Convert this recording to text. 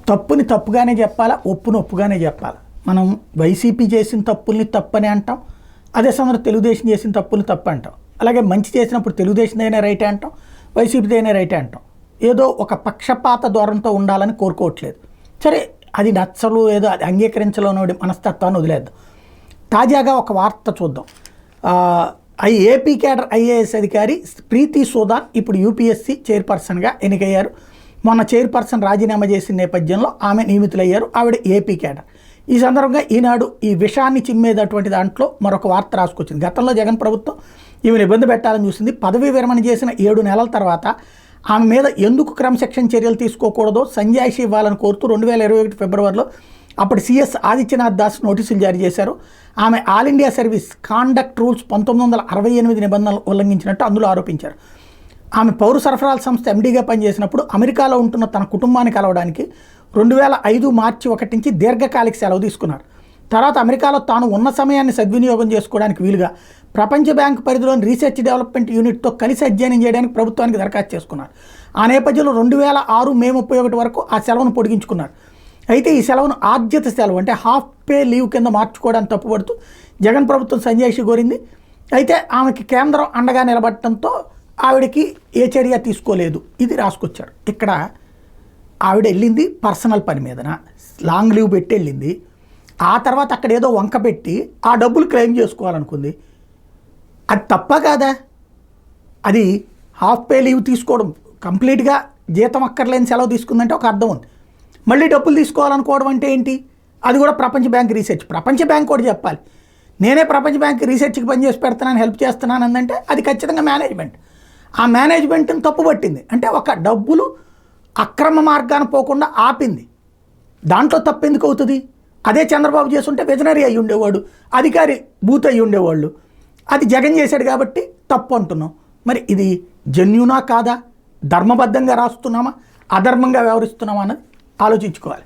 తప్పుని తప్పుగానే చెప్పాలా, ఒప్పుని ఒప్పుగానే చెప్పాలా. మనం వైసీపీ చేసిన తప్పుల్ని తప్పని అంటాం, అదే సమయంలో తెలుగుదేశం చేసిన తప్పుల్ని తప్పు అంటాం. అలాగే మంచి చేసినప్పుడు తెలుగుదేశందైనా రైటే అంటాం, వైసీపీదైనా రైటే అంటాం. ఏదో ఒక పక్షపాత ధోరణితో ఉండాలని కోరుకోవట్లేదు. సరే, అది నచ్చలు ఏదో అది అంగీకరించలేని మనస్తత్వాన్ని వదిలేద్దాం. తాజాగా ఒక వార్త చూద్దాం. ఏపీ కేడర్ ఐఏఎస్ అధికారి ప్రీతి సూదాన్ ఇప్పుడు యూపీఎస్సీ చైర్పర్సన్గా ఎన్నికయ్యారు. మొన్న చైర్పర్సన్ రాజీనామా చేసిన నేపథ్యంలో ఆమె నియమితులయ్యారు. ఆవిడ ఏపీ కేడర్. ఈ సందర్భంగా ఈనాడు ఈ విషయాన్ని చిమ్మేటటువంటి దాంట్లో మరొక వార్త రాసుకొచ్చింది. గతంలో జగన్ ప్రభుత్వం ఈమెను ఇబ్బంది పెట్టాలని చూసింది. పదవీ విరమణ చేసిన 7 నెలల తర్వాత ఆమె మీద ఎందుకు క్రమశిక్షణ చర్యలు తీసుకోకూడదో సంజాయిషి ఇవ్వాలని కోరుతూ 2021 ఫిబ్రవరిలో అప్పుడు సిఎస్ ఆదిత్యనాథ్ దాస్ నోటీసులు జారీ చేశారు. ఆమె all India service conduct rules 1968 నిబంధనలు ఉల్లంఘించినట్టు అందులో ఆరోపించారు. ఆమె పౌర సరఫరాల సంస్థ ఎండీగా పనిచేసినప్పుడు అమెరికాలో ఉంటున్న తన కుటుంబాన్ని కలవడానికి 2005 మార్చి 1 నుంచి దీర్ఘకాలిక సెలవు తీసుకున్నారు. తర్వాత అమెరికాలో తాను ఉన్న సమయాన్ని సద్వినియోగం చేసుకోవడానికి వీలుగా ప్రపంచ బ్యాంకు పరిధిలోని రీసెర్చ్ డెవలప్మెంట్ యూనిట్తో కలిసి అధ్యయనం చేయడానికి ప్రభుత్వానికి దరఖాస్తు చేసుకున్నారు. ఆ నేపథ్యంలో 2006 మే 31 వరకు ఆ సెలవును పొడిగించుకున్నారు. అయితే ఈ సెలవును ఆద్యత సెలవు అంటే హాఫ్ పే లీవ్ కింద మార్చుకోవడానికి తప్పుపడుతూ జగన్ ప్రభుత్వం సంజాయిషి కోరింది. అయితే ఆమెకి కేంద్రం అండగా నిలబడటంతో ఆవిడకి ఏ చర్య తీసుకోలేదు. ఇది రాసుకొచ్చాడు. ఇక్కడ ఆవిడ వెళ్ళింది పర్సనల్ పని మీదన, లాంగ్ లీవ్ పెట్టి వెళ్ళింది. ఆ తర్వాత అక్కడ ఏదో వంక పెట్టి ఆ డబ్బులు క్లెయిమ్ చేసుకోవాలనుకుంది. అది తప్ప కాదా? అది హాఫ్ పే లీవ్ తీసుకోవడం, కంప్లీట్గా జీతం అక్కర్లేని సెలవు తీసుకుందంటే ఒక అర్థం ఉంది. మళ్ళీ డబ్బులు తీసుకోవాలనుకోవడం అంటే ఏంటి? అది కూడా ప్రపంచ బ్యాంక్ రీసెర్చ్. ప్రపంచ బ్యాంక్ కూడా చెప్పాలి, నేనే ప్రపంచ బ్యాంక్ రీసెర్చ్కి పనిచేసి పెడుతున్నాను, హెల్ప్ చేస్తున్నాను అందంటే అది ఖచ్చితంగా మేనేజ్మెంట్. ఆ మేనేజ్మెంట్ని తప్పుపట్టింది అంటే ఒక డబ్బులు అక్రమ మార్గాన పోకుండా ఆపింది. దాంట్లో తప్పు ఎందుకు అవుతుంది? అదే చంద్రబాబు చేస్తుంటే విజనరీ అయ్యి ఉండేవాడు, అధికారి బూత్ అయ్యి ఉండేవాళ్ళు. అది జగన్ చేశాడు కాబట్టి తప్పు అంటున్నాం. మరి ఇది జెన్యూనా కాదా? ధర్మబద్ధంగా రాస్తున్నామా, అధర్మంగా వ్యవహరిస్తున్నామా అన్నది ఆలోచించుకోవాలి.